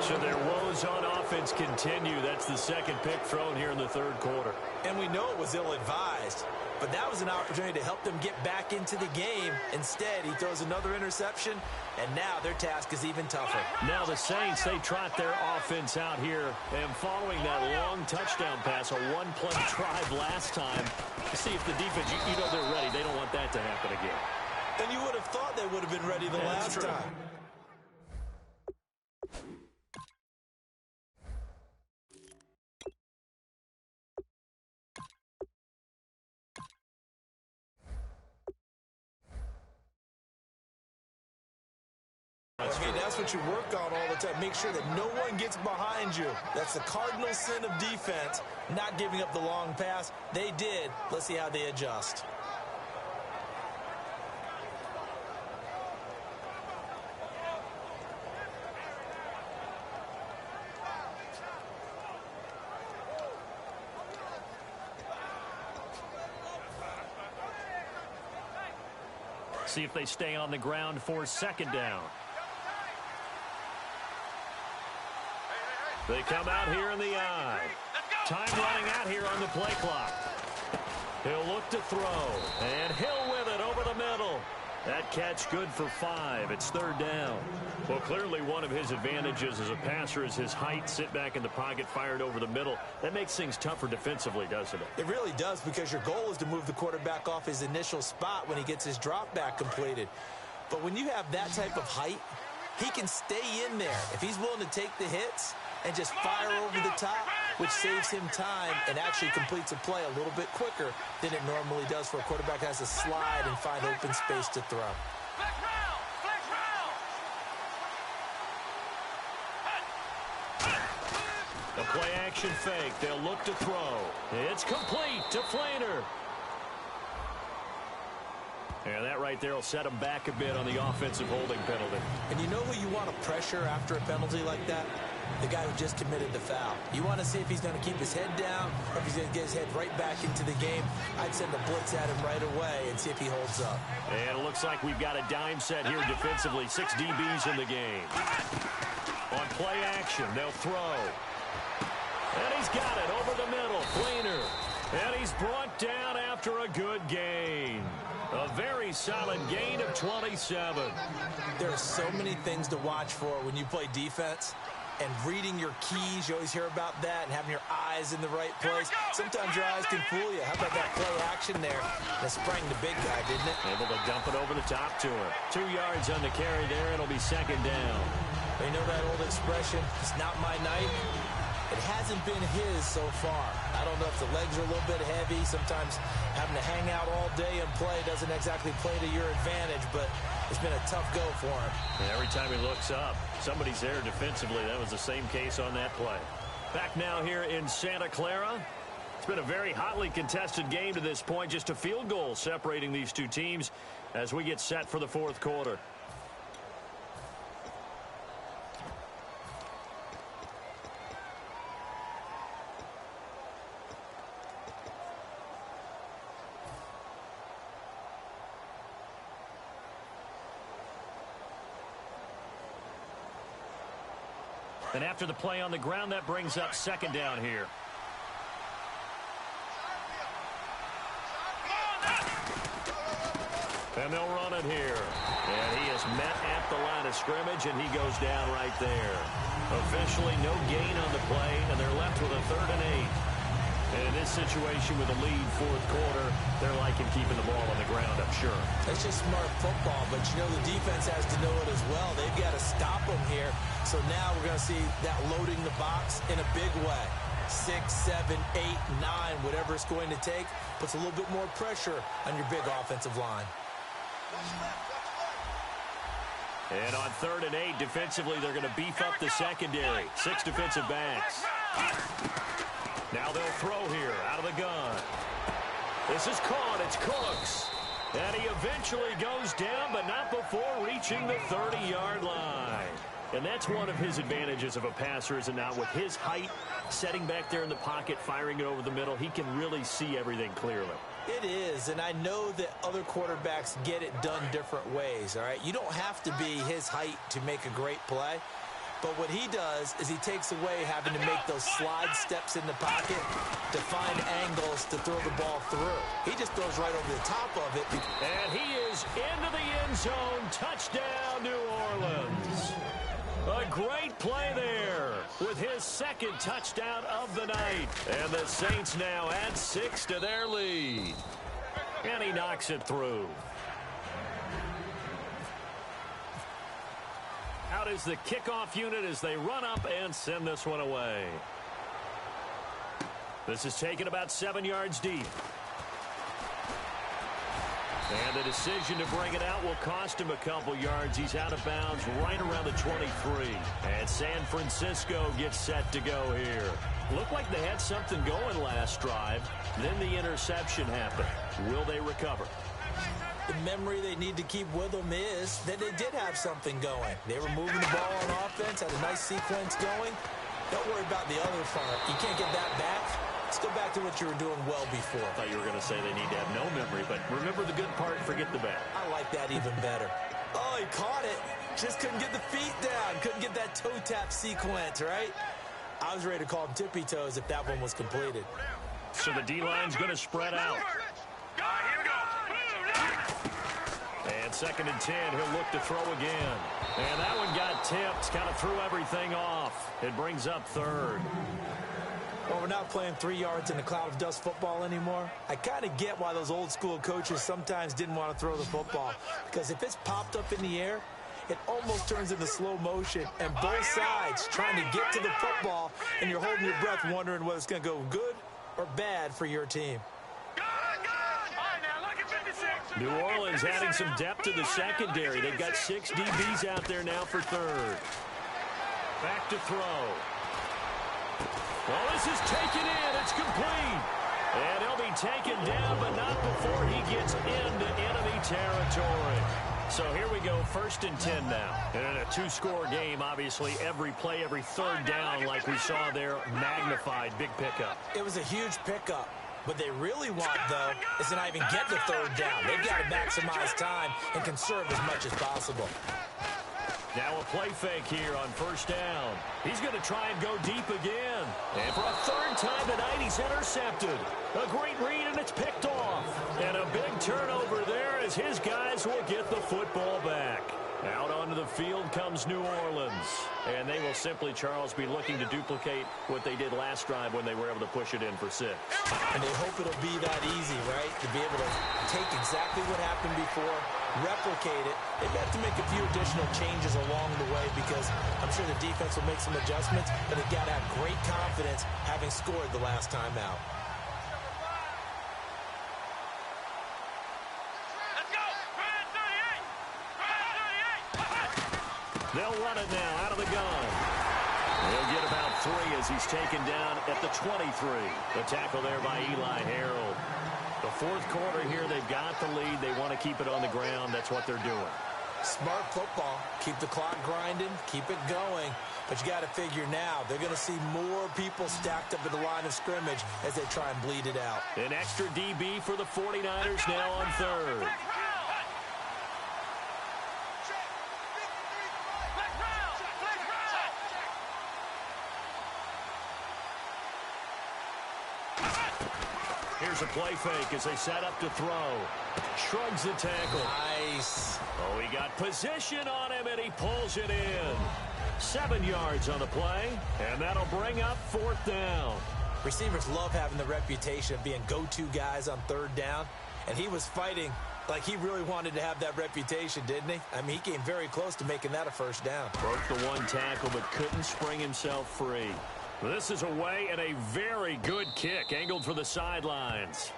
So their woes on offense continue. That's the second pick thrown here in the third quarter.
And we know it was ill-advised, but that was an opportunity to help them get back into the game. Instead, he throws another interception, and now their task is even tougher.
Now the Saints, they trot their offense out here, and following that long touchdown pass, a one-play drive last time, to see if the defense, you know they're ready. They don't want that to happen again.
And you would have thought they would have been ready the last time. I mean, that's what you work on all the time. Make sure that no one gets behind you. That's the cardinal sin of defense, not giving up the long pass. They did. Let's see how they adjust.
See if they stay on the ground for second down. They come out here in the eye. Time running out here on the play clock. He'll look to throw. And Hill with it over the middle. That catch good for 5. It's third down. Well, clearly one of his advantages as a passer is his height. Sit back in the pocket, fired over the middle. That makes things tougher defensively, doesn't it?
It really does, because your goal is to move the quarterback off his initial spot when he gets his drop back completed. But when you have that type of height, he can stay in there. If he's willing to take the hits and just fire over the top, which saves him time and actually completes a play a little bit quicker than it normally does for a quarterback that has to slide and find open space to throw.
The play action fake. They'll look to throw. It's complete to Flainer. And that right there will set him back a bit on the offensive holding penalty.
And you know who you want to pressure after a penalty like that? The guy who just committed the foul. You want to see if he's going to keep his head down or if he's going to get his head right back into the game. I'd send a blitz at him right away and see if he holds up.
And it looks like we've got a dime set here defensively. 6 DBs in the game. On play action, they'll throw. And he's got it over the middle. Flainer. And he's brought down after a good gain. A very solid gain of 27.
There are so many things to watch for when you play defense. And reading your keys, you always hear about that, and having your eyes in the right place. Sometimes your eyes can fool you. How about that play action there? That sprang the big guy, didn't it?
Able to dump it over the top to him. 2 yards on the carry there. It'll be second down.
You know that old expression, it's not my night? It hasn't been his so far. I don't know if the legs are a little bit heavy. Sometimes having to hang out all day and play doesn't exactly play to your advantage, but it's been a tough go for him.
And every time he looks up, somebody's there defensively. That was the same case on that play. Back now here in Santa Clara. It's been a very hotly contested game to this point. Just a field goal separating these two teams as we get set for the fourth quarter. And after the play on the ground, that brings up second down here. And they'll run it here. And he is met at the line of scrimmage, and he goes down right there. Officially no gain on the play, and they're left with a 3rd and 8. And in this situation with a lead fourth quarter, they're liking keeping the ball on the ground, I'm sure.
That's just smart football, but you know the defense has to know it as well. They've got to stop them here. So now we're going to see that loading the box in a big way. 6, 7, 8, 9, whatever it's going to take, puts a little bit more pressure on your big offensive line.
And on 3rd and 8, defensively, they're going to beef up the secondary. 6 defensive backs. Now they'll throw here out of the gun. This is caught. It's Cooks. And he eventually goes down, but not before reaching the 30-yard line. And that's one of his advantages of a passer, is it not? With his height, setting back there in the pocket, firing it over the middle, he can really see everything clearly.
It is, and I know that other quarterbacks get it done different ways, all right? You don't have to be his height to make a great play. But what he does is he takes away having to make those slide steps in the pocket to find angles to throw the ball through. He just throws right over the top of it.
And he is into the end zone. Touchdown, New Orleans. A great play there with his 2nd touchdown of the night. And the Saints now add 6 to their lead. And he knocks it through. Out is the kickoff unit as they run up and send this one away. This is taken about 7 yards deep. And the decision to bring it out will cost him a couple yards. He's out of bounds right around the 23. And San Francisco gets set to go here. Looked like they had something going last drive. Then the interception happened. Will they recover?
The memory they need to keep with them is that they did have something going. They were moving the ball on offense, had a nice sequence going. Don't worry about the other part. You can't get that back. Let's go back to what you were doing well before.
I thought you were going to say they need to have no memory, but remember the good part, forget the bad.
I like that even better. Oh, he caught it. Just couldn't get the feet down. Couldn't get that toe tap sequence, right? I was ready to call him tippy toes if that one was completed.
So the D-line's going to spread out. And 2nd and 10, he'll look to throw again. And that one got tipped, kind of threw everything off. It brings up 3rd.
Well, we're not playing 3 yards in a cloud of dust football anymore. I kind of get why those old school coaches sometimes didn't want to throw the football. Because if it's popped up in the air, it almost turns into slow motion. And both sides trying to get to the football, and you're holding your breath wondering whether it's going to go good or bad for your team.
New Orleans adding some depth to the secondary. They've got 6 DBs out there now for 3rd. Back to throw. Well, this is taken in. It's complete. And he'll be taken down, but not before he gets into enemy territory. So here we go, 1st and 10 now. And in a 2-score game, obviously, every play, every 3rd down, like we saw there, magnified, big pickup.
It was a huge pickup. What they really want, though, is to not even get the 3rd down. They've got to maximize time and conserve as much as possible.
Now a play fake here on 1st down. He's going to try and go deep again. And for a 3rd time tonight, he's intercepted. A great read, and it's picked off. And a big turnover there as his guys will get the football back. Out onto the field comes New Orleans. And they will simply, Charles, be looking to duplicate what they did last drive when they were able to push it in for 6.
And they hope it'll be that easy, right? To be able to take exactly what happened before, replicate it. They've got to make a few additional changes along the way because I'm sure the defense will make some adjustments, but they've got to have great confidence having scored the last time out. Let's go!
They'll run it now out of the gun. He'll get about 3 as he's taken down at the 23. The tackle there by Eli Harold. The fourth quarter here, they've got the lead. They want to keep it on the ground. That's what they're doing.
Smart football. Keep the clock grinding. Keep it going. But you got to figure now, they're going to see more people stacked up at the line of scrimmage as they try and bleed it out.
An extra DB for the 49ers now on third. Here's a play fake as they set up to throw. Shrugs the tackle.
Nice.
Oh, he got position on him, and he pulls it in. 7 yards on the play, and that'll bring up fourth down.
Receivers love having the reputation of being go-to guys on third down, and he was fighting like he really wanted to have that reputation, didn't he? I mean, he came very close to making that a first down.
Broke the one tackle, but couldn't spring himself free. This is away and a very good kick, angled for the sidelines.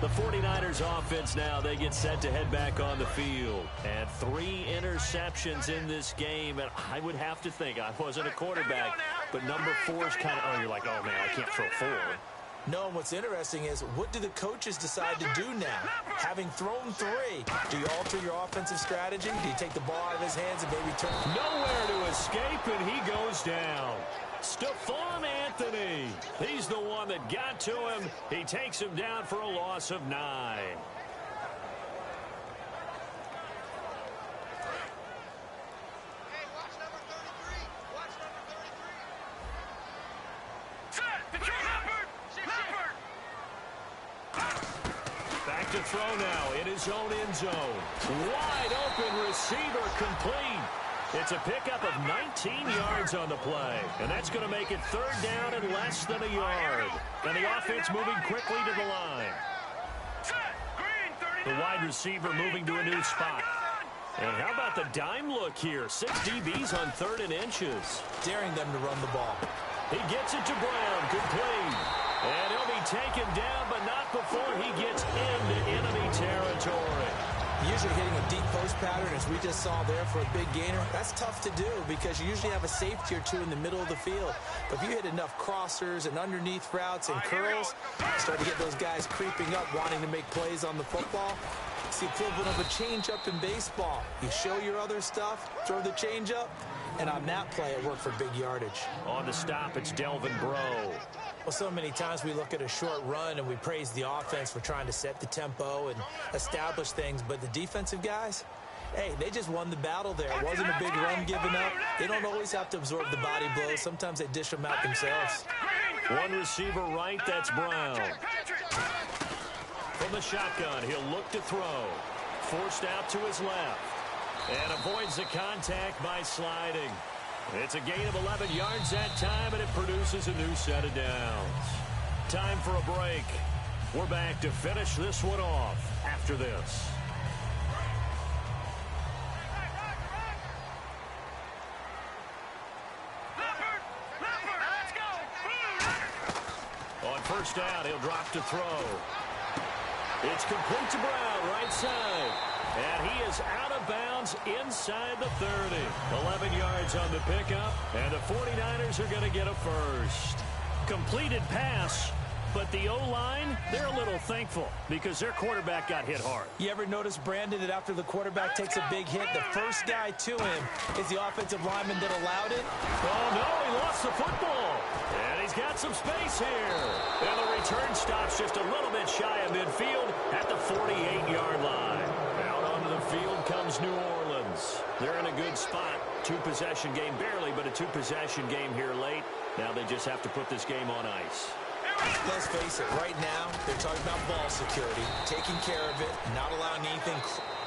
The 49ers offense now, they get set to head back on the field. And 3 interceptions in this game. And I would have to think, I wasn't a quarterback, but number 4 is kind of, oh, you're like, oh, man, I can't throw 4.
No, and what's interesting is, what do the coaches decide to do now? Having thrown 3, do you alter your offensive strategy? Do you take the ball out of his hands and maybe turn?
Nowhere to escape, and he goes down. Stephon Anthony. He's the one that got to him. He takes him down for a loss of 9. Back to throw now in his own end zone. Wide open receiver complete. It's a pickup of 19 yards on the play. And that's going to make it third down and less than a yard. And the offense moving quickly to the line. The wide receiver moving to a new spot. And how about the dime look here? 6 DBs on third and inches.
Daring them to run the ball.
He gets it to Brown. Complete. And he'll be taken down, but not before he gets into enemy territory.
Usually hitting a deep post pattern, as we just saw there for a big gainer, that's tough to do because you usually have a safety or 2 in the middle of the field. But if you hit enough crossers and underneath routes and curls, start to get those guys creeping up, wanting to make plays on the football. It's the equivalent of a change-up in baseball. You show your other stuff, throw the change-up, and on that play, it worked for big yardage.
On the stop, it's Delvin Breaux.
Well, so many times we look at a short run and we praise the offense for trying to set the tempo and establish things, but the defensive guys, hey, they just won the battle there. It wasn't a big run given up. They don't always have to absorb the body blows. Sometimes they dish them out themselves.
One receiver right, that's Brown. From the shotgun, he'll look to throw. Forced out to his left. And avoids the contact by sliding. It's a gain of 11 yards that time, and it produces a new set of downs. Time for a break. We're back to finish this one off after this. On first down, he'll drop to throw. It's complete to Brown, right side. And he is out of bounds inside the 30. 11 yards on the pickup, and the 49ers are going to get a first. Completed pass, but the O-line, they're a little thankful because their quarterback got hit hard.
You ever notice, Brandon, that after the quarterback takes a big hit, the first guy to him is the offensive lineman that allowed it?
Oh, no, he lost the football. And he's got some space here. And the return stops just a little bit shy of midfield at the 48-yard line. Out onto the field comes New Orleans. They're in a good spot. 2-possession game, barely, but a 2-possession game here late. Now they just have to put this game on ice.
Let's face it, right now, they're talking about ball security, taking care of it, not allowing anything.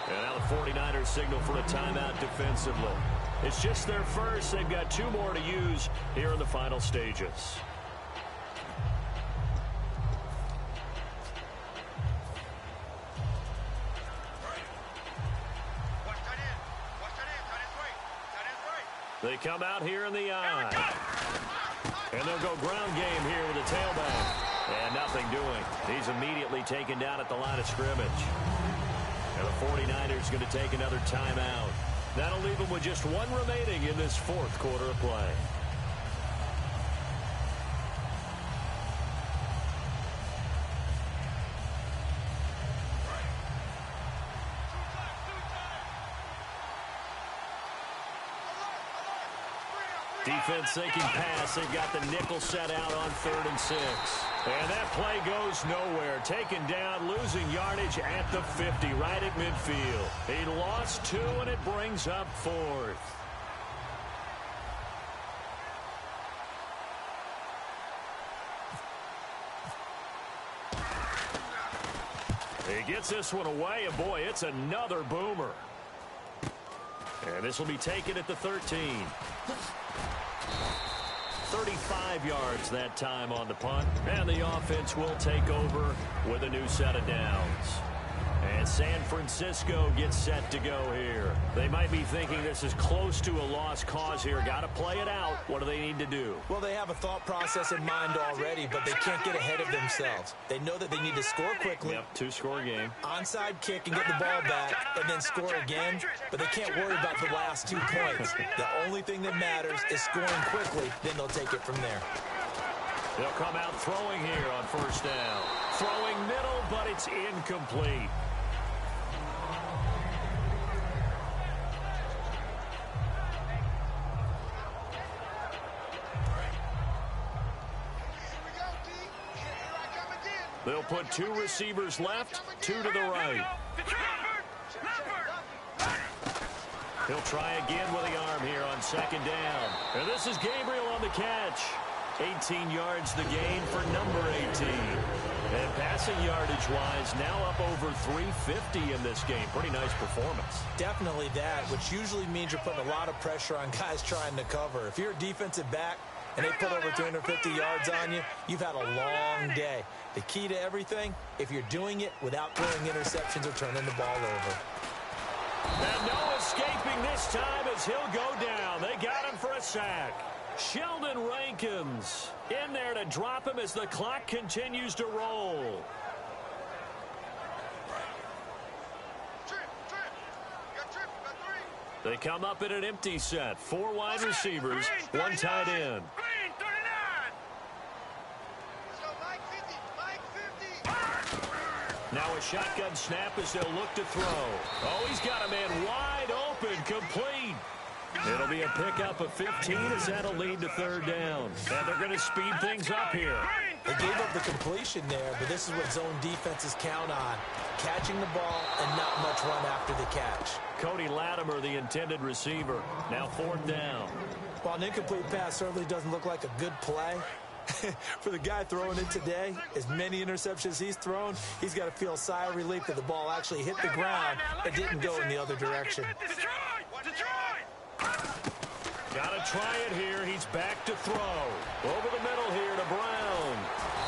And now the 49ers signal for a timeout defensively. It's just their first. They've got 2 more to use here in the final stages. They come out here in the eye. And they'll go ground game here with a tailback. And nothing doing. He's immediately taken down at the line of scrimmage. And the 49ers going to take another timeout. That'll leave them with just 1 remaining in this 4th quarter of play. Defense thinking pass. They've got the nickel set out on 3rd and 6. And that play goes nowhere. Taken down, losing yardage at the 50, right at midfield. He lost 2, and it brings up 4th. He gets this one away, and boy, it's another boomer. And this will be taken at the 13. 35 yards that time on the punt. And the offense will take over with a new set of downs. And San Francisco gets set to go here. They might be thinking this is close to a lost cause here. Got to play it out. What do they need to do?
Well, they have a thought process in mind already, but they can't get ahead of themselves. They know that they need to score quickly.
Yep, 2-score game.
Onside kick and get the ball back and then score again, but they can't worry about the last 2 points. The only thing that matters is scoring quickly, then they'll take it from there.
They'll come out throwing here on 1st down. Throwing middle, but it's incomplete. They'll put 2 receivers left, 2 to the right. He'll try again with the arm here on 2nd down. And this is Gabriel on the catch. 18 yards the gain for number 18. And passing yardage-wise, now up over 350 in this game. Pretty nice performance.
Definitely that, which usually means you're putting a lot of pressure on guys trying to cover. If you're a defensive back and they put over 250 yards on you, you've had a long day. The key to everything, if you're doing it without throwing interceptions or turning the ball over.
And no escaping this time as he'll go down. They got him for a sack. Sheldon Rankins in there to drop him as the clock continues to roll. They come up in an empty set. 4 wide receivers, 1 tight end. Now a shotgun snap as they'll look to throw. Oh, he's got a man wide open, complete. It'll be a pickup of 15 as that'll lead to 3rd down. And they're going to speed things up here.
They gave up the completion there, but this is what zone defenses count on. Catching the ball and not much run after the catch.
Cody Latimer, the intended receiver. Now 4th down.
While an incomplete pass certainly doesn't look like a good play, for the guy throwing it today, as many interceptions he's thrown, he's got to feel a sigh of relief that the ball actually hit the ground and didn't go in the other direction.
Gotta try it here. He's back to throw. Over the middle here to Brown.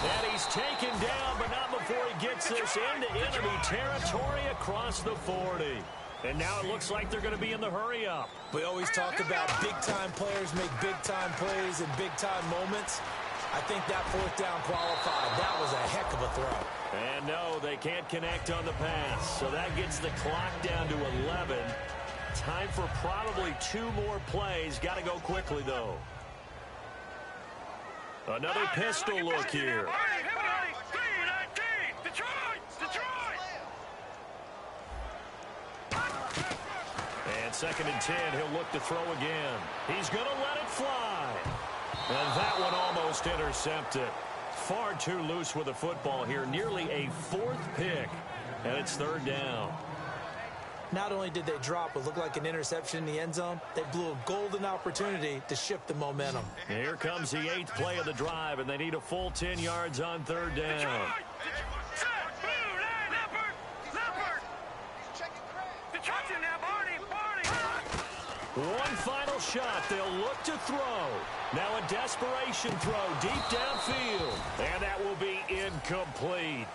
And he's taken down, but not before he gets this into enemy territory across the 40. And now it looks like they're going to be in the hurry-up.
We always talk about big-time players make big-time plays in big-time moments. I think that 4th down qualified. That was a heck of a throw.
And no, they can't connect on the pass. So that gets the clock down to 11. Time for probably 2 more plays. Got to go quickly, though. Another pistol look here. And 2nd and 10, he'll look to throw again. He's going to let it fly. And that one almost intercepted. Far too loose with the football here. Nearly a 4th pick. And it's 3rd down.
Not only did they drop what looked like an interception in the end zone, they blew a golden opportunity to shift the momentum.
And here comes the 8th play of the drive, and they need a full 10 yards on 3rd down. One final shot. They'll look to throw. Now a desperation throw deep downfield. And that will be incomplete.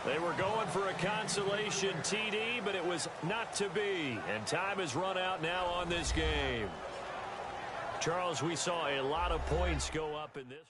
They were going for a consolation TD, but it was not to be. And time has run out now on this game. Charles, we saw a lot of points go up in this.